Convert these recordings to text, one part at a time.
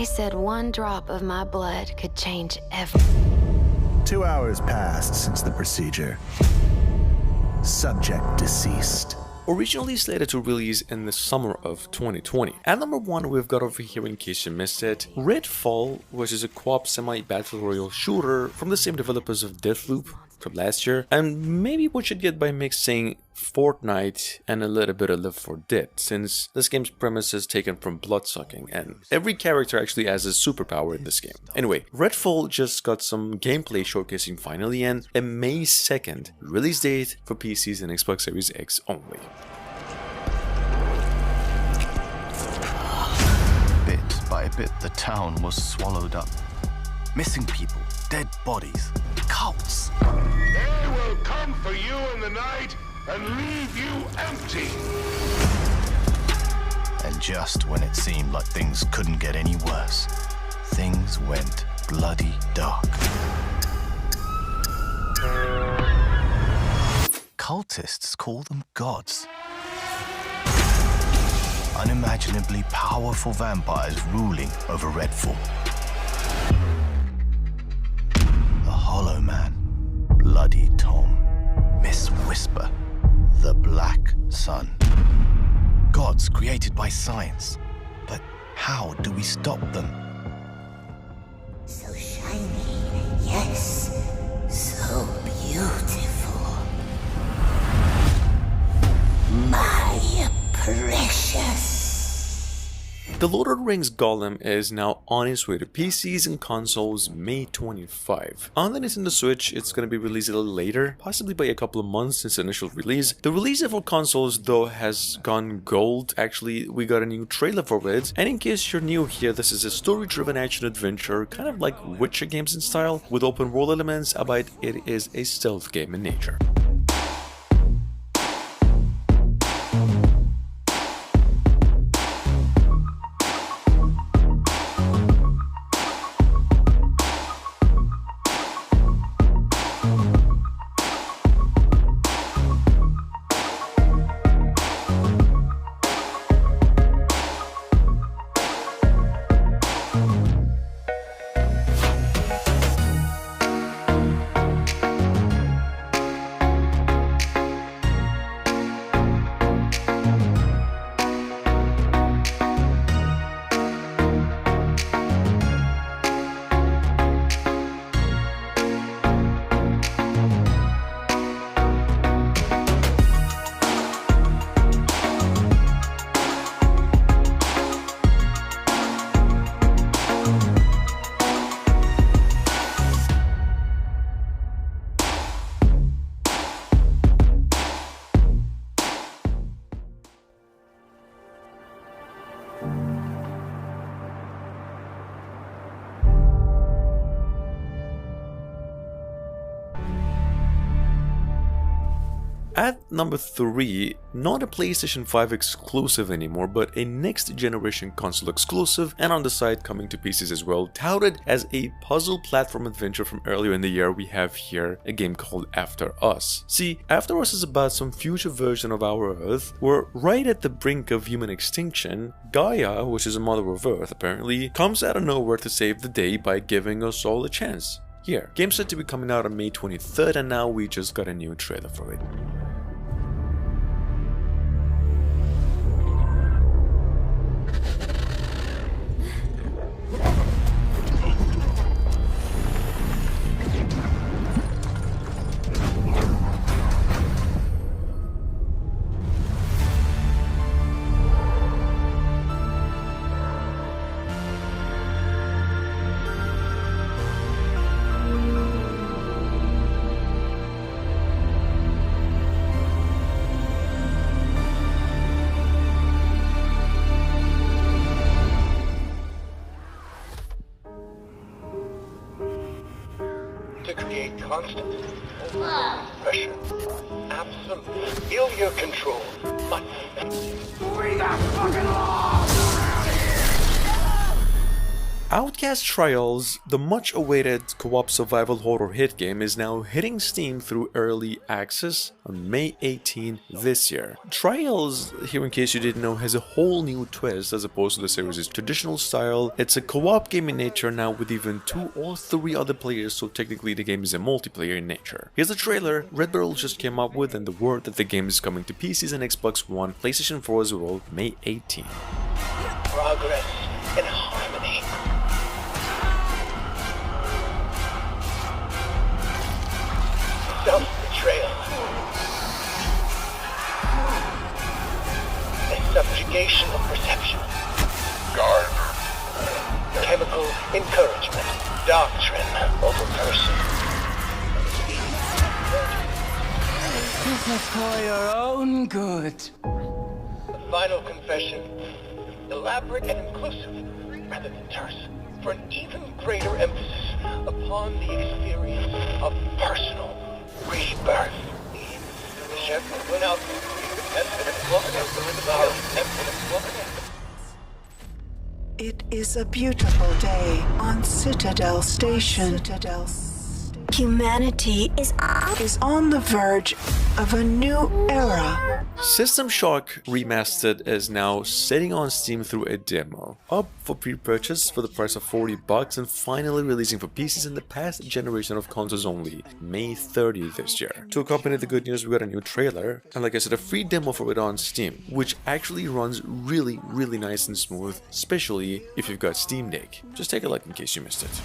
They said one drop of my blood could change everything. 2 hours passed since the procedure. Subject deceased. Originally slated to release in the summer of 2020. At number 1, we've got over here, in case you missed it, Redfall, which is a co-op semi-battle royale shooter from the same developers of Deathloop from last year, and maybe we should get by mixing Fortnite and a little bit of Left 4 Dead, since this game's premise is taken from bloodsucking, and every character actually has a superpower in this game. Anyway, Redfall just got some gameplay showcasing finally, and a May 2nd release date for PCs and Xbox Series X only. Bit by bit, the town was swallowed up. Missing people, dead bodies, cults. They will come for you in the night and leave you empty. And just when it seemed like things couldn't get any worse, things went bloody dark. Cultists call them gods. Unimaginably powerful vampires ruling over Redfall. The Hollow Man, Bloody Tom, Miss Whisper, the Black Sun. Gods created by science. But how do we stop them? So shiny, yes, so beautiful. My precious. The Lord of the Rings Golem is now on its way to PCs and consoles May 25. On the Nintendo Switch, it's going to be released a little later, possibly by a couple of months since initial release. The release for consoles, though, has gone gold. Actually, we got a new trailer for it, and in case you're new here, this is a story-driven action-adventure, kind of like Witcher games in style, with open-world elements, albeit it is a stealth game in nature. At number 3, not a PlayStation 5 exclusive anymore, but a next generation console exclusive, and on the side coming to PCs as well, touted as a puzzle platform adventure from earlier in the year. We have here a game called After Us. See, After Us is about some future version of our Earth. We're right at the brink of human extinction. Gaia, which is a mother of Earth apparently, comes out of nowhere to save the day by giving us all a chance. Here, game's set to be coming out on May 23rd, and now we just got a new trailer for it. To create constant pressure, absolute failure control. But we got fucking laws around here. Outcast Trials, the much-awaited co-op survival horror hit game, is now hitting Steam through early access on May 18 this year. Trials, here in case you didn't know, has a whole new twist as opposed to the series' traditional style. It's a co-op game in nature now with even 2 or 3 other players, so technically the game is a multiplayer in nature. Here's the trailer Redfall just came up with and the word that the game is coming to PCs and Xbox One, PlayStation 4 as well, May 18. Progress in harmony. Self-betrayal. A subjugation of perception. Guard. Chemical encouragement. Doctrine over person. This is for your own good. The final confession. Elaborate and inclusive, rather than terse, for an even greater emphasis upon the experience of personal rebirth. It is a beautiful day on Citadel Station. Humanity is on the verge of a new era. System Shock Remastered is now sitting on Steam through a demo, up for pre-purchase for the price of $40 and finally releasing for PCs in the past generation of consoles only, May 30 this year. To accompany the good news, we got a new trailer, and like I said, a free demo for it on Steam, which actually runs really nice and smooth, especially if you've got Steam Deck. Just take a look in case you missed it.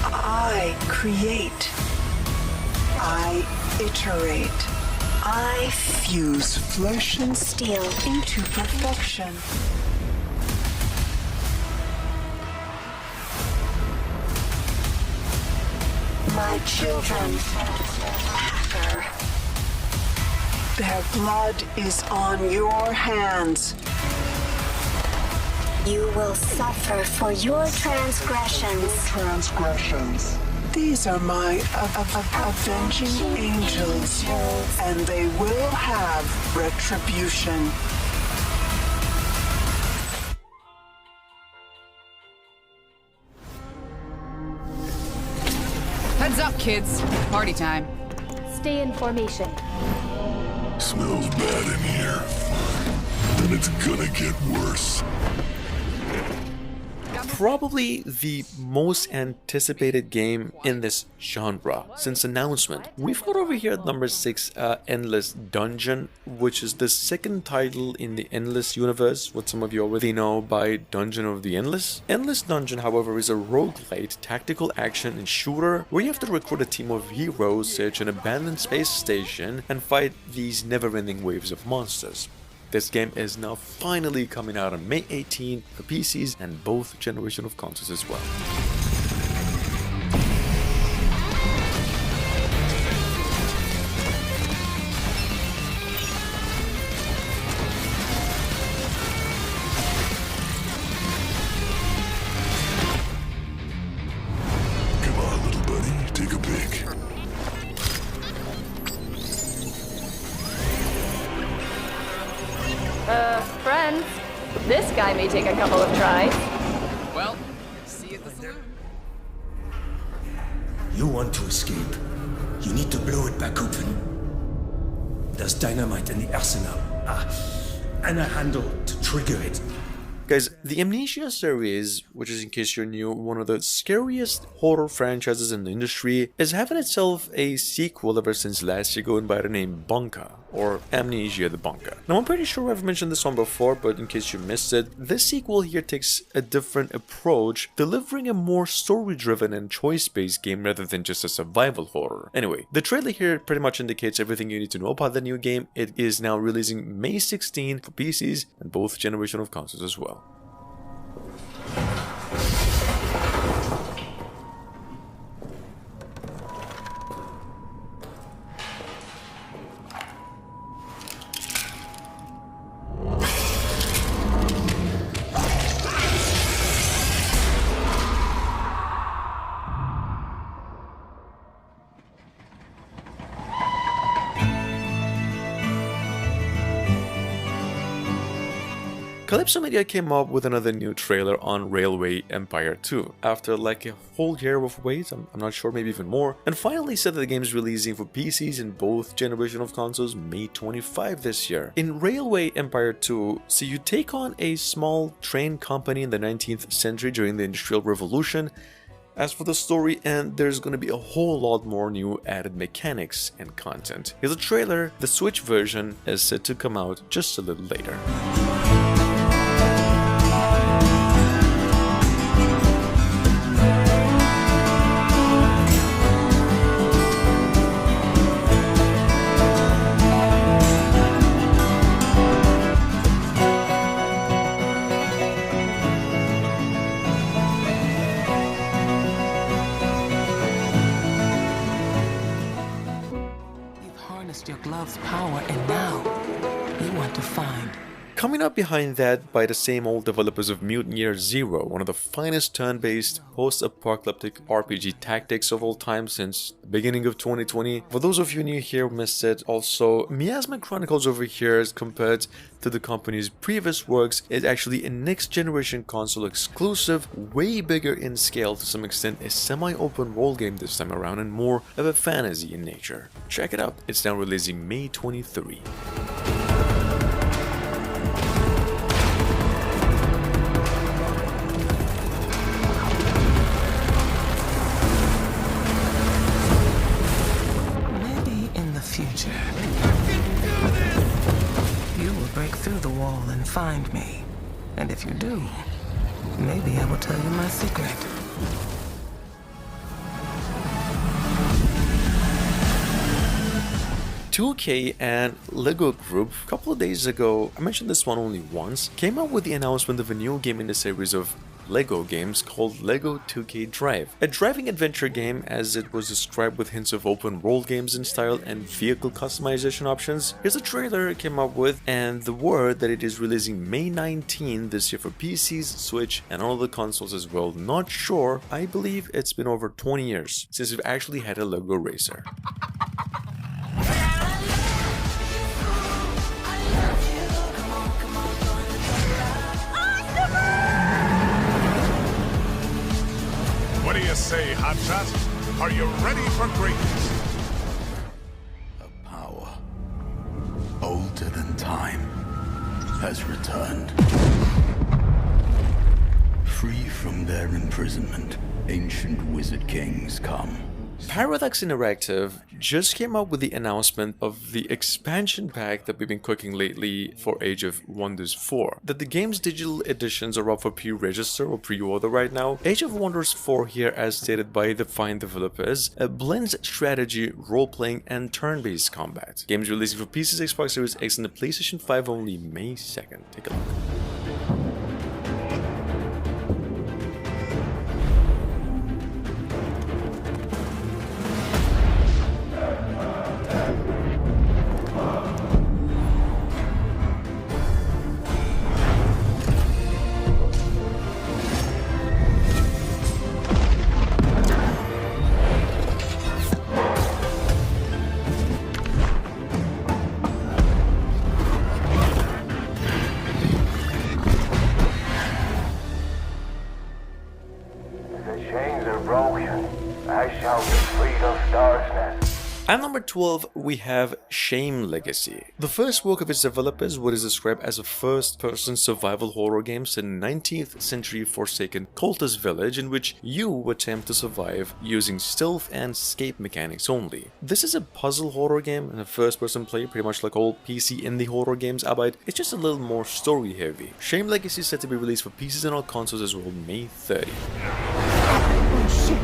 I create. I iterate. I fuse flesh and steel into perfection. My children, hacker. Their blood is on your hands. You will suffer for your transgressions. These are my avenging angels, and they will have retribution. Heads up, kids. Party time. Stay in formation. Smells bad in here. And it's gonna get worse. Probably the most anticipated game in this genre since announcement. We've got over here at number 6 Endless Dungeon, which is the second title in the Endless universe, what some of you already know by Dungeon of the Endless. Endless Dungeon, however, is a roguelite tactical action and shooter where you have to recruit a team of heroes, search an abandoned space station, and fight these never-ending waves of monsters. This game is now finally coming out on May 18 for PCs and both generation of consoles as well. Come on, little buddy, take a pic. Friends, this guy may take a couple of tries. Well, see you at the saloon. You want to escape? You need to blow it back open. There's dynamite in the arsenal. And a handle to trigger it. Guys, the Amnesia series, which is, in case you're new, one of the scariest horror franchises in the industry, is having itself a sequel ever since last year going by the name Bunker, or Amnesia the Bunker. Now, I'm pretty sure I've mentioned this one before, but in case you missed it, this sequel here takes a different approach, delivering a more story-driven and choice-based game rather than just a survival horror. Anyway, the trailer here pretty much indicates everything you need to know about the new game. It is now releasing May 16 for PCs and both generation of consoles as well. Calypso Media came up with another new trailer on Railway Empire 2 after like a whole year of wait, I'm not sure, maybe even more, and finally said that the game is releasing for PCs in both generation of consoles May 25 this year. In Railway Empire 2, so you take on a small train company in the 19th century during the Industrial Revolution. As for the story, and there's gonna be a whole lot more new added mechanics and content. Here's a trailer. The Switch version is set to come out just a little later. Your glove's power, and now you want to find. Coming up behind that by the same old developers of Mutant Year Zero, one of the finest turn-based post-apocalyptic RPG tactics of all time since the beginning of 2020. For those of you new here who missed it, also, Miasma Chronicles over here, as compared to the company's previous works, is actually a next-generation console exclusive, way bigger in scale, to some extent a semi-open world game this time around, and more of a fantasy in nature. Check it out, it's now releasing May 23. You will break through the wall and find me. And if you do, maybe I will tell you my secret. $2K and LEGO Group, a couple of days ago, I mentioned this one only once, came out with the announcement of a new game in the series of LEGO games called LEGO 2K Drive. A driving adventure game, as it was described, with hints of open world games in style and vehicle customization options. Here's a trailer it came up with, and the word that it is releasing May 19 this year for PCs, Switch, and all the consoles as well. Not sure, I believe it's been over 20 years since we've actually had a LEGO racer. What do you say, Hotshot? Are you ready for greatness? A power older than time has returned. Free from their imprisonment, ancient wizard kings come. Paradox Interactive just came out with the announcement of the expansion pack that we've been cooking lately for Age of Wonders 4. That the game's digital editions are up for pre-register or pre-order right now. Age of Wonders 4 here, as stated by the fine developers, blends strategy, role-playing, and turn-based combat. Game's releasing for PCs, Xbox Series X, and the PlayStation 5 only May 2nd. Take a look. At number 12, we have Shame Legacy. The first work of its developers, what is described as a first-person survival horror game set in 19th century Forsaken cultist village in which you attempt to survive using stealth and escape mechanics only. This is a puzzle horror game and a first-person play, pretty much like all PC indie horror games, albeit it's just a little more story-heavy. Shame Legacy is set to be released for PCs and all consoles as well May 30. Oh shit!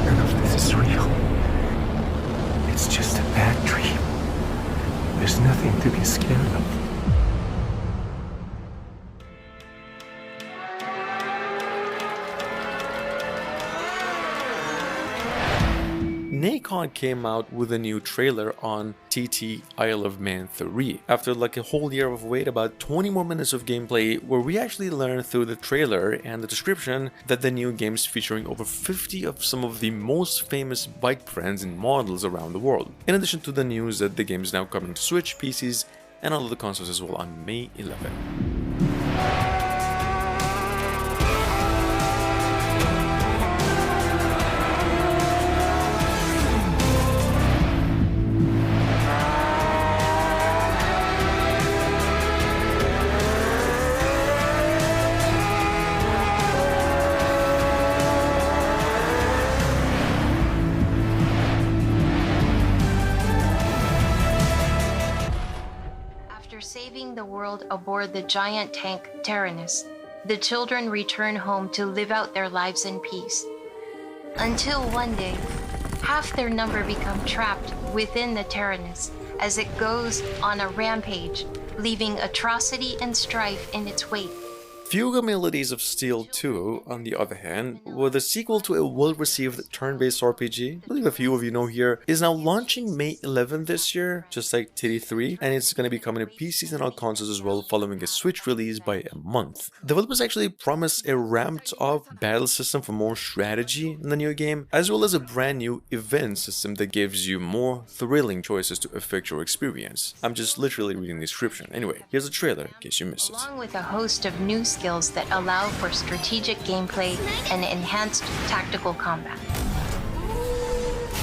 None of this is real. It's just a bad dream. There's nothing to be scared of. Nacon came out with a new trailer on TT Isle of Man 3. After like a whole year of wait, about 20 more minutes of gameplay where we actually learn through the trailer and the description that the new game's featuring over 50 of some of the most famous bike brands and models around the world. In addition to the news that the game is now coming to Switch, PCs, and all of the consoles as well on May 11. the world aboard the giant tank Tyrannus, the children return home to live out their lives in peace. Until one day, half their number become trapped within the Tyrannus as it goes on a rampage, leaving atrocity and strife in its wake. Fuga Melodies of Steel 2, on the other hand, with a sequel to a well-received turn-based RPG, I believe a few of you know here, is now launching May 11th this year, just like TD3, and it's going to be coming to PCs and all consoles as well, following a Switch release by a month. Developers actually promise a ramped-up battle system for more strategy in the new game, as well as a brand new event system that gives you more thrilling choices to affect your experience. I'm just literally reading the description. Anyway, here's a trailer in case you missed it. Along with a host of new skills that allow for strategic gameplay and enhanced tactical combat.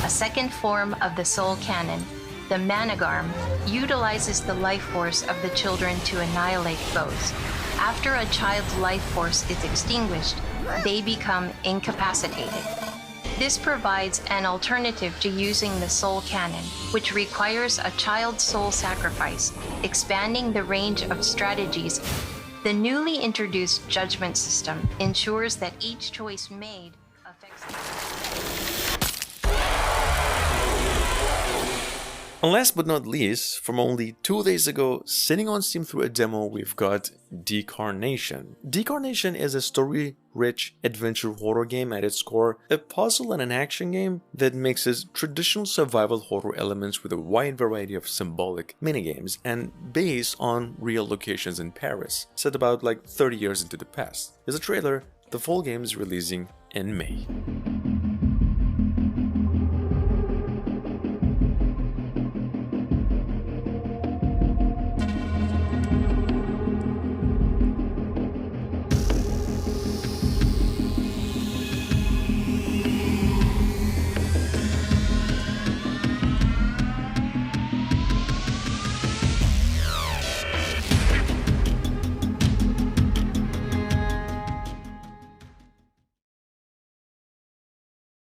A second form of the Soul Cannon, the Managarm, utilizes the life force of the children to annihilate foes. After a child's life force is extinguished, they become incapacitated. This provides an alternative to using the Soul Cannon, which requires a child's soul sacrifice, expanding the range of strategies. The newly introduced judgment system ensures that each choice made affects the... And last but not least, from only 2 days ago, sitting on Steam through a demo, we've got Decarnation. Decarnation is a story-rich adventure horror game at its core, a puzzle and an action game that mixes traditional survival horror elements with a wide variety of symbolic minigames and based on real locations in Paris, set about like 30 years into the past. Here's a trailer. The full game is releasing in May.